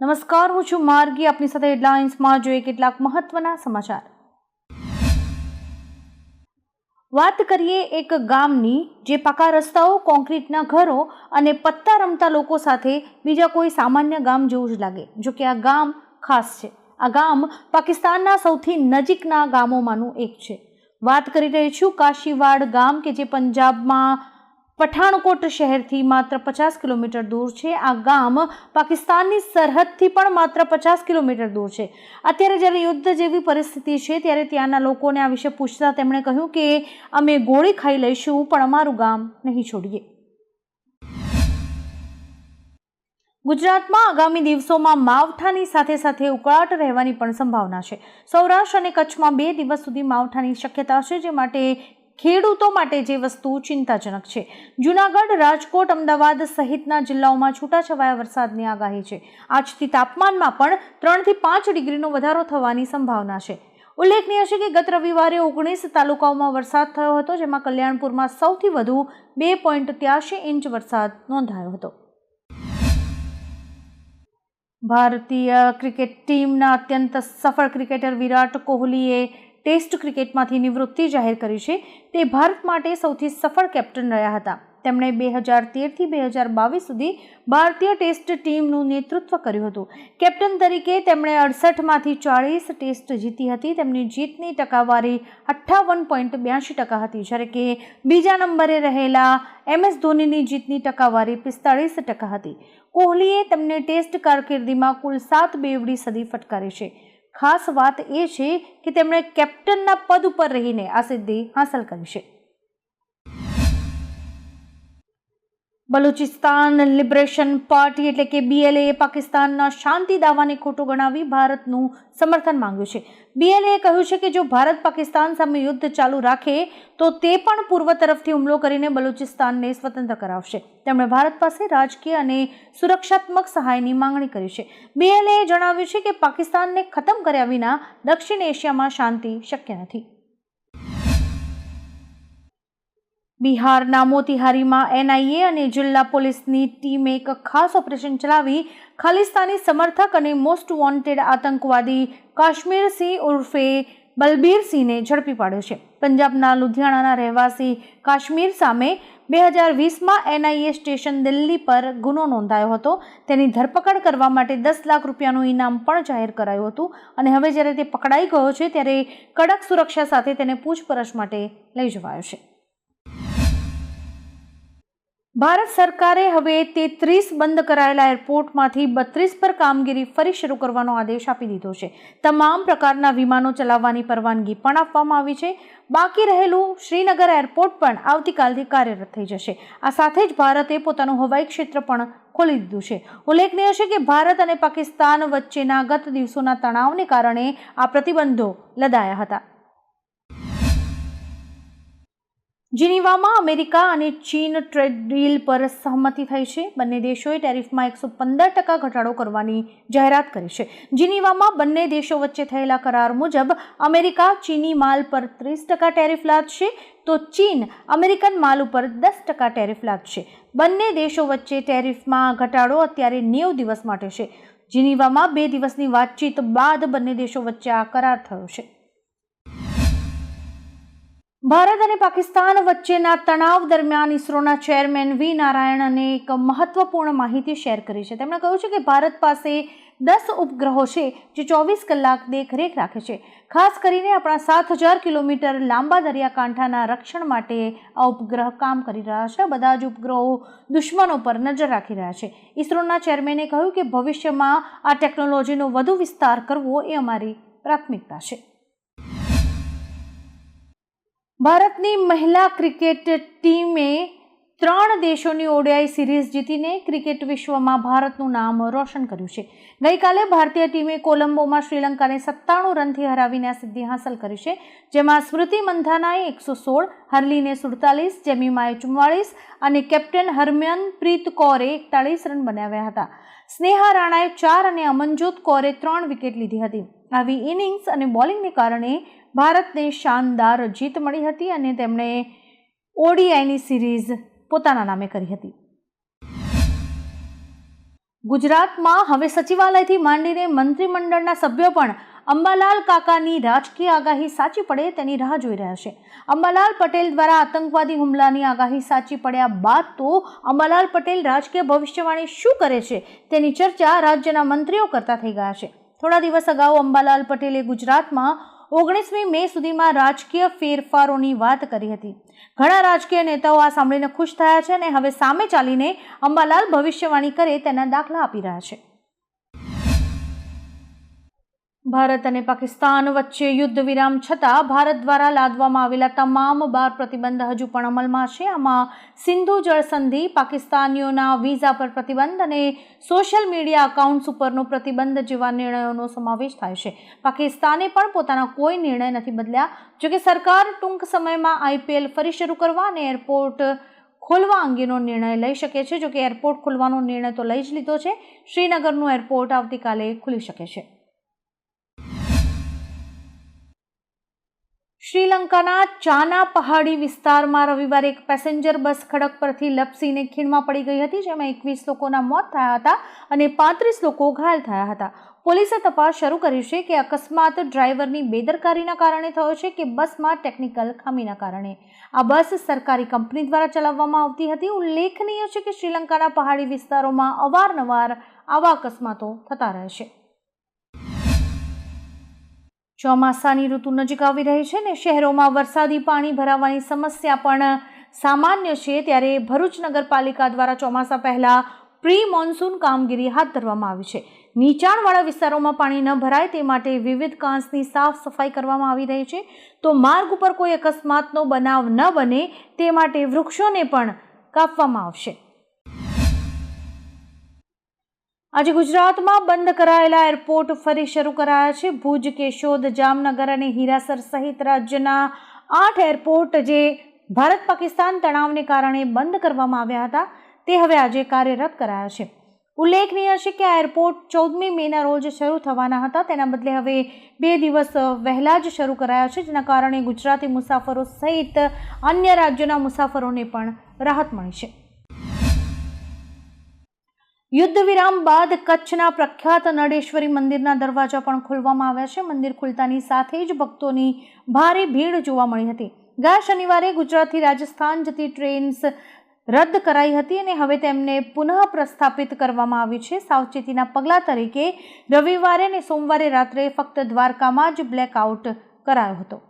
નમસ્કાર, હું છું માર્ગી. આપની સાથે હેડલાઇન્સમાં જોઈએ કેટલાક મહત્વના સમાચાર. વાત કરીએ એક ગામની જે પાકા રસ્તાઓ, કોન્ક્રીટના ઘરો અને પત્તા રમતા લોકો સાથે બીજા કોઈ સામાન્ય ગામ જેવું જ લાગે. જો કે આ ગામ ખાસ છે. આ ગામ પાકિસ્તાનના સૌથી નજીકના ગામોમાંનું એક છે. વાત કરી રહી છું કાશીવાડ ગામ કે જે પંજાબમાં પઠાણકોટ શહેરથી માત્ર 50 કિલોમીટર દૂર છે. આ ગામ પાકિસ્તાનની સરહદથી પણ માત્ર 50 કિલોમીટર દૂર છે. અત્યારે જ્યારે યુદ્ધ જેવી પરિસ્થિતિ છે ત્યારે ત્યાંના લોકોને આ વિશે પૂછતા તેમણે કહ્યું કે અમે ગોળી ખાઈ લઈશું પણ અમારું ગામ નહીં છોડીએ. ગુજરાતમાં આગામી દિવસોમાં માવઠાની સાથે સાથે ઉકળાટ રહેવાની પણ સંભાવના છે. સૌરાષ્ટ્ર અને કચ્છમાં 2 દિવસ સુધી માવઠાની શક્યતા છે, જે માટે ખેડૂતો માટે જે વસ્તુ ચિંતાજનક છે. જૂનાગઢ, રાજકોટ, અમદાવાદ સહિતના જિલ્લાઓમાં છૂટાછવાયા વરસાદની આગાહી છે. આજથી તાપમાનમાં પણ 3 થી 5 ડિગ્રીનો વધારો થવાની સંભાવના છે. ઉલ્લેખનીય છે કે ગત રવિવારે 19 તાલુકાઓમાં વરસાદ થયો હતો, જેમાં કલ્યાણપુરમાં સૌથી વધુ 2.83 ઇંચ વરસાદ નોંધાયો હતો. ભારતીય ક્રિકેટ ટીમના અત્યંત સફળ ક્રિકેટર વિરાટ કોહલીએ ટેસ્ટ ક્રિકેટમાંથી નિવૃત્તિ જાહેર કરી છે. તે ભારત માટે સૌથી સફળ કેપ્ટન રહ્યા હતા. તેમણે 2013થી 2022 સુધી ભારતીય ટેસ્ટ ટીમનું નેતૃત્વ કર્યું હતું. કેપ્ટન તરીકે તેમણે 68માંથી 40 ટેસ્ટ જીતી હતી. તેમની જીતની ટકાવારી 58.82% હતી, જ્યારે કે બીજા નંબરે રહેલા MS ધોનીની જીતની ટકાવારી 45% હતી. કોહલીએ તેમની ટેસ્ટ કારકિર્દીમાં કુલ 7 બેવડી સદી ફટકારી છે. ખાસ વાત એ છે કે તેમણે કેપ્ટનના પદ ઉપર રહીને આ સિદ્ધિ હાંસલ કરી છે. બલુચિસ્તાન લિબરેશન પાર્ટી એટલે કે BLA પાકિસ્તાનના શાંતિ દાવાને ખોટો ગણાવી ભારતનું સમર્થન માંગ્યું છે. BLA કહ્યું છે કે જો ભારત પાકિસ્તાન સામે યુદ્ધ ચાલુ રાખે તો તે પણ પૂર્વ તરફથી હુમલો કરીને બલુચિસ્તાનને સ્વતંત્ર કરાવશે. તેમણે ભારત પાસે રાજકીય અને સુરક્ષાત્મક સહાયની માંગણી કરી છે. BLA એ જણાવ્યું છે કે પાકિસ્તાનને ખતમ કર્યા વિના દક્ષિણ એશિયામાં શાંતિ શક્ય નથી. બિહારના મોતીહારીમાં NIA અને જિલ્લા પોલીસની ટીમે એક ખાસ ઓપરેશન ચલાવી ખાલિસ્તાની સમર્થક અને મોસ્ટ વોન્ટેડ આતંકવાદી કાશ્મીરસિંહ ઉર્ફે બલબીરસિંહને ઝડપી પાડ્યો છે. પંજાબના લુધિયાણાના રહેવાસી કાશ્મીર સામે 2020માં NIA સ્ટેશન દિલ્હી પર ગુનો નોંધાયો હતો. તેની ધરપકડ કરવા માટે 10 લાખ રૂપિયાનું ઇનામ પણ જાહેર કરાયું હતું અને હવે જ્યારે તે પકડાઈ ગયો છે ત્યારે કડક સુરક્ષા સાથે તેને પૂછપરછ માટે લઈ જવાયો છે. ભારત સરકારે હવે 33 બંધ કરાયેલા એરપોર્ટમાંથી 32 પર કામગીરી ફરી શરૂ કરવાનો આદેશ આપી દીધો છે. તમામ પ્રકારના વિમાનો ચલાવવાની પરવાનગી પણ આપવામાં આવી છે. બાકી રહેલું શ્રીનગર એરપોર્ટ પણ આવતીકાલથી કાર્યરત થઈ જશે. આ સાથે જ ભારતે પોતાનું હવાઈ ક્ષેત્ર પણ ખોલી દીધું છે. ઉલ્લેખનીય છે કે ભારત અને પાકિસ્તાન વચ્ચેના ગત દિવસોના તણાવને કારણે આ પ્રતિબંધો લદાયા હતા. જીનીવામાં અમેરિકા અને ચીન ટ્રેડ ડીલ પર સહમતિ થઈ છે. બંને દેશોએ ટેરિફમાં 115% ઘટાડો કરવાની જાહેરાત કરી છે. જીનીવામાં બંને દેશો વચ્ચે થયેલા કરાર મુજબ અમેરિકા ચીની માલ પર 30% ટેરિફ લાદશે તો ચીન અમેરિકન માલ ઉપર 10% ટેરિફ લાદશે. બંને દેશો વચ્ચે ટેરિફમાં ઘટાડો અત્યારે 90 દિવસ માટે છે. જીનીવામાં 2 દિવસની વાતચીત બાદ બંને દેશો વચ્ચે આ કરાર થયો છે. ભારત અને પાકિસ્તાન વચ્ચેના તણાવ દરમિયાન ઇસરોના ચેરમેન V. નારાયણને એક મહત્વપૂર્ણ માહિતી શેર કરી છે. તેમણે કહ્યું છે કે ભારત પાસે 10 ઉપગ્રહો છે જે 24 કલાક દેખરેખ રાખે છે. ખાસ કરીને આપણા 7000 કિલોમીટર લાંબા દરિયાકાંઠાના રક્ષણ માટે આ ઉપગ્રહ કામ કરી રહ્યા છે. બધા જ ઉપગ્રહો દુશ્મનો પર નજર રાખી રહ્યા છે. ઇસરોના ચેરમેને કહ્યું કે ભવિષ્યમાં આ ટેકનોલોજીનો વધુ વિસ્તાર કરવો એ અમારી પ્રાથમિકતા છે. ભારતની મહિલા ક્રિકેટ ટીમે 3 દેશોની ODI સિરીઝ જીતીને ક્રિકેટ વિશ્વમાં ભારતનું નામ રોશન કર્યું છે. ગઈકાલે ભારતીય ટીમે કોલંબોમાં શ્રીલંકાને 97 રનથી હરાવીને આ સિદ્ધિ હાંસલ કરી છે, જેમાં સ્મૃતિ મંધાનાએ 116, હરલીને 47, જેમિમાએ 44 અને કેપ્ટન હરમનપ્રીત કૌરે 41 રન બનાવ્યા હતા. સ્નેહા રાણાએ 4 અને અમનજોત કૌરે 3 વિકેટ લીધી હતી. આવી ઇનિંગ્સ અને બોલિંગને કારણે ભારતને શાનદાર જીત મળી હતી અને તેમણે ODIની સિરીઝ પોતાના નામે કરી હતી. ગુજરાતમાં હવે સચિવાલયથી માંડીને મંત્રીમંડળના સભ્યો પણ અંબાલાલ કાકાની રાજકીય આગાહી સાચી પડે તેની રાહ જોઈ રહ્યા છે. અંબાલાલ પટેલ દ્વારા આતંકવાદી હુમલાની આગાહી સાચી પડ્યા બાદ તો અંબાલાલ પટેલ રાજકીય ભવિષ્યવાણી શું કરે છે તેની ચર્ચા રાજ્યના મંત્રીઓ કરતા થઈ ગયા છે. થોડા દિવસ અગાઉ અંબાલાલ પટેલે ગુજરાતમાં 19મી મે સુધીમાં રાજકીય ફેરફારોની વાત કરી હતી. ઘણા રાજકીય નેતાઓ આ સાંભળીને ખુશ થયા છે અને હવે સામે ચાલીને અંબાલાલ ભવિષ્યવાણી કરે તેના દાખલા આપી રહ્યા છે. ભારત અને પાકિસ્તાન વચ્ચે યુદ્ધ વિરામ છતાં ભારત દ્વારા લાદવામાં આવેલા તમામ 12 પ્રતિબંધ હજુ પણ અમલમાં છે. આમાં સિંધુ જળ સંધિ, પાકિસ્તાનીઓના વિઝા પર પ્રતિબંધ અને સોશિયલ મીડિયા એકાઉન્ટ્સ ઉપરનો પ્રતિબંધ જેવા નિર્ણયોનો સમાવેશ થાય છે. પાકિસ્તાને પણ પોતાના કોઈ નિર્ણય નથી બદલ્યા. જોકે સરકાર ટૂંક સમયમાં IPL ફરી શરૂ કરવા અને એરપોર્ટ ખોલવા અંગેનો નિર્ણય લઈ શકે છે. જોકે એરપોર્ટ ખોલવાનો નિર્ણય તો લઈ જ લીધો છે. શ્રીનગરનું એરપોર્ટ આવતીકાલે ખુલી શકે છે. શ્રીલંકાના ચાના પહાડી વિસ્તારમાં રવિવારે એક પેસેન્જર બસ ખડક પરથી લપસીને ખીણમાં પડી ગઈ હતી, જેમાં 21 લોકોના મોત થયા હતા અને 35 લોકો ઘાયલ થયા હતા. પોલીસે તપાસ શરૂ કરી છે કે અકસ્માત ડ્રાઈવરની બેદરકારીના કારણે થયો છે કે બસમાં ટેકનિકલ ખામીના કારણે. આ બસ સરકારી કંપની દ્વારા ચલાવવામાં આવતી હતી. ઉલ્લેખનીય છે કે શ્રીલંકાના પહાડી વિસ્તારોમાં અવારનવાર આવા અકસ્માતો થતા રહે છે. ચોમાસાની ઋતુ નજીક આવી રહી છે ને શહેરોમાં વરસાદી પાણી ભરાવાની સમસ્યા પણ સામાન્ય છે. ત્યારે ભરૂચ નગરપાલિકા દ્વારા ચોમાસા પહેલા પ્રી મોન્સૂન કામગીરી હાથ ધરવામાં આવી છે. નીચાણવાળા વિસ્તારોમાં પાણી ન ભરાય તે માટે વિવિધ કાંસની સાફ સફાઈ કરવામાં આવી રહી છે. તો માર્ગ ઉપર કોઈ અકસ્માતનો બનાવ ન બને તે માટે વૃક્ષોને પણ કાપવામાં આવશે. આજે ગુજરાતમાં બંધ કરાયેલા એરપોર્ટ ફરી શરૂ કરાયા છે. ભુજ, કેશોદ, જામનગર અને હીરાસર સહિત રાજ્યના 8 એરપોર્ટ જે ભારત પાકિસ્તાન તણાવને કારણે બંધ કરવામાં આવ્યા હતા તે હવે આજે કાર્યરત કરાયા છે. ઉલ્લેખનીય છે કે આ એરપોર્ટ 14મી મેના રોજ શરૂ થવાના હતા. તેના બદલે હવે 2 દિવસ વહેલા જ શરૂ કરાયા છે, જેના કારણે ગુજરાતી મુસાફરો સહિત અન્ય રાજ્યોના મુસાફરોને પણ રાહત મળી છે. યુદ્ધ વિરામ બાદ કચ્છના પ્રખ્યાત નળેશ્વરી મંદિરના દરવાજા પણ ખોલવામાં આવ્યા છે. મંદિર ખુલતાની સાથે જ ભક્તોની ભારે ભીડ જોવા મળી હતી. ગયા શનિવારે ગુજરાતથી રાજસ્થાન જતી ટ્રેન્સ રદ કરાઈ હતી અને હવે તેમને પુનઃ પ્રસ્થાપિત કરવામાં આવી છે. સાવચેતીના પગલા તરીકે રવિવારે અને સોમવારે રાત્રે ફક્ત દ્વારકામાં જ બ્લેકઆઉટ કરાયો હતો.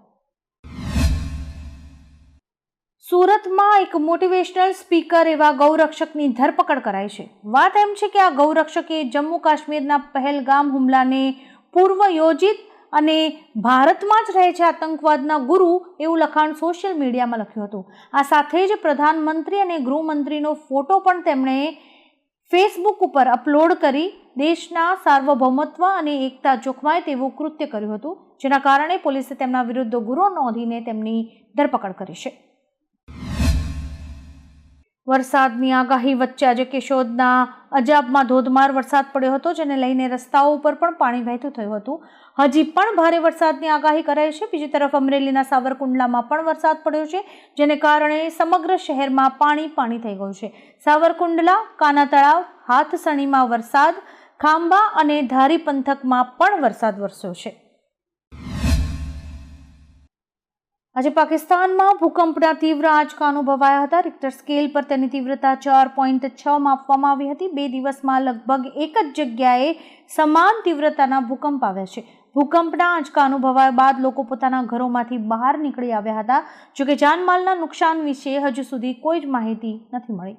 સુરતમાં એક મોટિવેશનલ સ્પીકર એવા ગૌરક્ષકની ધરપકડ કરાઈ છે. વાત એમ છે કે આ ગૌરક્ષકે જમ્મુ કાશ્મીરના પહેલગામ હુમલાને પૂર્વ યોજિત અને ભારતમાં જ રહે છે આતંકવાદના ગુરુ એવું લખાણ સોશિયલ મીડિયામાં લખ્યું હતું. આ સાથે જ પ્રધાનમંત્રી અને ગૃહમંત્રીનો ફોટો પણ તેમણે ફેસબુક ઉપર અપલોડ કરી દેશના સાર્વભૌમત્વ અને એકતા જોખમાય તેવું કૃત્ય કર્યું હતું, જેના કારણે પોલીસે તેમના વિરુદ્ધ ગુનો નોંધીને તેમની ધરપકડ કરી છે. વરસાદની આગાહી વચ્ચે આજે કેશોદના અજાબમાં ધોધમાર વરસાદ પડ્યો હતો, જેને લઈને રસ્તાઓ ઉપર પણ પાણી વહેતું થયું હતું. હજી પણ ભારે વરસાદની આગાહી કરાઈ છે. બીજી તરફ અમરેલીના સાવરકુંડલામાં પણ વરસાદ પડ્યો છે, જેને કારણે સમગ્ર શહેરમાં પાણી થઈ ગયું છે. સાવરકુંડલા, કાના તળાવ, હાથસણીમાં વરસાદ, ખાંભા અને ધારી પંથકમાં પણ વરસાદ વરસ્યો છે. આજે પાકિસ્તાનમાં ભૂકંપના તીવ્ર આંચકા અનુભવાયા હતા. રિક્ટર સ્કેલ પર તેની તીવ્રતા 4.6 માપવામાં આવી હતી. 2 દિવસમાં લગભગ એક જ જગ્યાએ સમાન તીવ્રતાના ભૂકંપ આવ્યા છે. ભૂકંપના આંચકા અનુભવાયા બાદ લોકો પોતાના ઘરોમાંથી બહાર નીકળી આવ્યા હતા. જોકે જાનમાલના નુકસાન વિશે હજુ સુધી કોઈ જ માહિતી નથી મળી.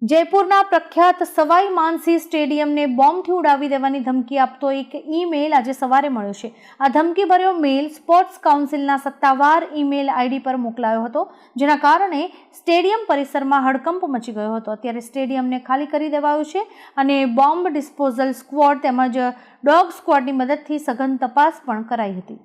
જયપુરના પ્રખ્યાત સવાઈ માનસિંહ સ્ટેડિયમને બોમ્બથી ઉડાવી દેવાની ધમકી આપતો એક ઈમેલ આજે સવારે મળ્યો છે. આ ધમકીભર્યો મેલ સ્પોર્ટ્સ કાઉન્સિલના સત્તાવાર ઈમેલ આઈડી પર મોકલાયો હતો, જેના કારણે સ્ટેડિયમ પરિસરમાં હડકંપ મચી ગયો હતો. અત્યારે સ્ટેડિયમને ખાલી કરી દેવાયું છે અને બોમ્બ ડિસ્પોઝલ સ્ક્વોડ તેમજ ડોગ સ્ક્વોડની મદદથી સઘન તપાસ પણ કરાઈ હતી.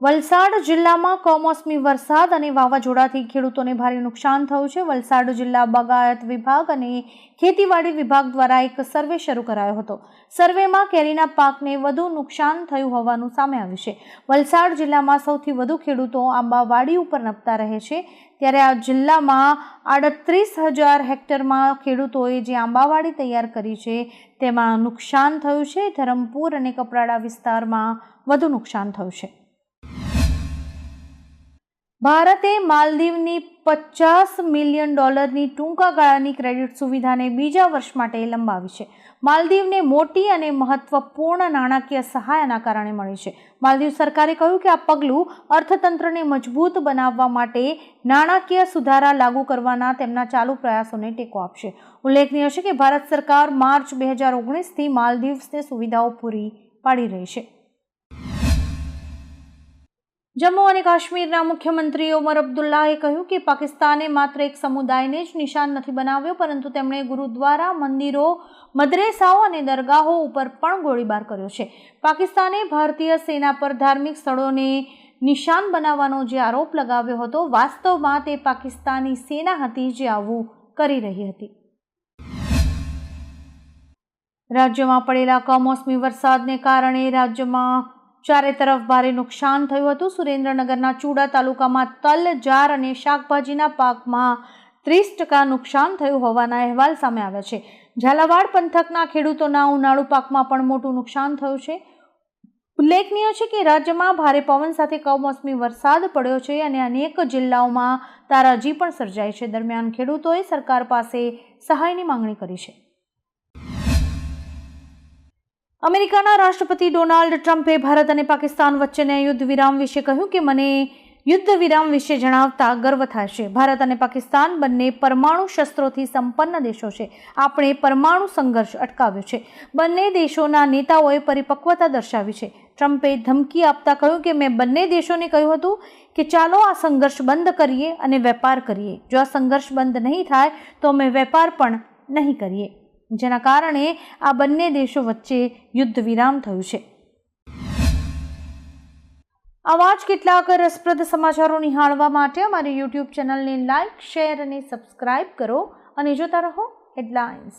વલસાડ જિલ્લામાં કમોસમી વરસાદ અને વાવાઝોડાથી ખેડૂતોને ભારે નુકસાન થયું છે. વલસાડ જિલ્લા બાગાયત વિભાગ અને ખેતીવાડી વિભાગ દ્વારા એક સર્વે શરૂ કરાયો હતો. સર્વેમાં કેરીના પાકને વધુ નુકસાન થયું હોવાનું સામે આવ્યું છે. વલસાડ જિલ્લામાં સૌથી વધુ ખેડૂતો આંબાવાડી ઉપર નપતા રહે છે. ત્યારે આ જિલ્લામાં 38,000 હેક્ટરમાં ખેડૂતોએ જે આંબાવાડી તૈયાર કરી છે તેમાં નુકસાન થયું છે. ધરમપુર અને કપરાડા વિસ્તારમાં વધુ નુકસાન થયું છે. ભારતે માલદીવની $50 મિલિયન ટૂંકા ગાળાની ક્રેડિટ સુવિધાને બીજા વર્ષ માટે લંબાવી છે. માલદીવને મોટી અને મહત્વપૂર્ણ નાણાકીય સહાયના કારણે મળી છે. માલદીવ સરકારે કહ્યું કે આ પગલું અર્થતંત્રને મજબૂત બનાવવા માટે નાણાકીય સુધારા લાગુ કરવાના તેમના ચાલુ પ્રયાસોને ટેકો આપશે. ઉલ્લેખનીય છે કે ભારત સરકાર માર્ચ 2019થી માલદીવ્સને સુવિધાઓ પૂરી પાડી રહી છે. જમ્મુ અને કાશ્મીરના મુખ્યમંત્રી ઓમર અબ્દુલ્લાએ કહ્યું કે પાકિસ્તાને માત્ર એક સમુદાયને જ નિશાન નથી બનાવ્યો, પરંતુ તેમણે ગુરુદ્વારા, મંદિરો, મદરેસાઓ અને દરગાહો ઉપર પણ ગોળીબાર કર્યો છે. પાકિસ્તાને ભારતીય સેના પર ધાર્મિક સ્થળોને નિશાન બનાવવાનો જે આરોપ લગાવ્યો હતો, વાસ્તવમાં તે પાકિસ્તાની સેના હતી જે આવું કરી રહી હતી. રાજ્યમાં પડેલા કમોસમી વરસાદને કારણે રાજ્યમાં ચારે તરફ ભારે નુકસાન થયું હતું. સુરેન્દ્રનગરના ચુડા તાલુકામાં તલ, જાર અને શાકભાજીના પાકમાં 30% નુકસાન થયું હોવાના અહેવાલ સામે આવ્યા છે. ઝાલાવાડ પંથકના ખેડૂતોના ઉનાળુ પાકમાં પણ મોટું નુકસાન થયું છે. ઉલ્લેખનીય છે કે રાજ્યમાં ભારે પવન સાથે કમોસમી વરસાદ પડ્યો છે અને અનેક જિલ્લાઓમાં તારાજી પણ સર્જાઈ છે. દરમિયાન ખેડૂતોએ સરકાર પાસે સહાયની માંગણી કરી છે. અમેરિકાના રાષ્ટ્રપતિ ડોનાલ્ડ ટ્રમ્પે ભારત અને પાકિસ્તાન વચ્ચેના યુદ્ધ વિરામ વિશે કહ્યું કે મને યુદ્ધ વિરામ વિશે જણાવતા ગર્વ થાય છે. ભારત અને પાકિસ્તાન બંને પરમાણુ શસ્ત્રોથી સંપન્ન દેશો છે. આપણે પરમાણુ સંઘર્ષ અટકાવ્યો છે. બંને દેશોના નેતાઓએ પરિપક્વતા દર્શાવી છે. ટ્રમ્પે ધમકી આપતા કહ્યું કે મેં બંને દેશોને કહ્યું હતું કે ચાલો આ સંઘર્ષ બંધ કરીએ અને વેપાર કરીએ. જો આ સંઘર્ષ બંધ નહીં થાય તો અમે વેપાર પણ નહીં કરીએ, જેના કારણે આ બંને દેશો વચ્ચે યુદ્ધ વિરામ થયું છે. આવા જ કેટલાક રસપ્રદ સમાચારો નિહાળવા માટે અમારી YouTube ચેનલને લાઇક, શેર અને સબસ્ક્રાઇબ કરો અને જોતા રહો હેડલાઇન્સ.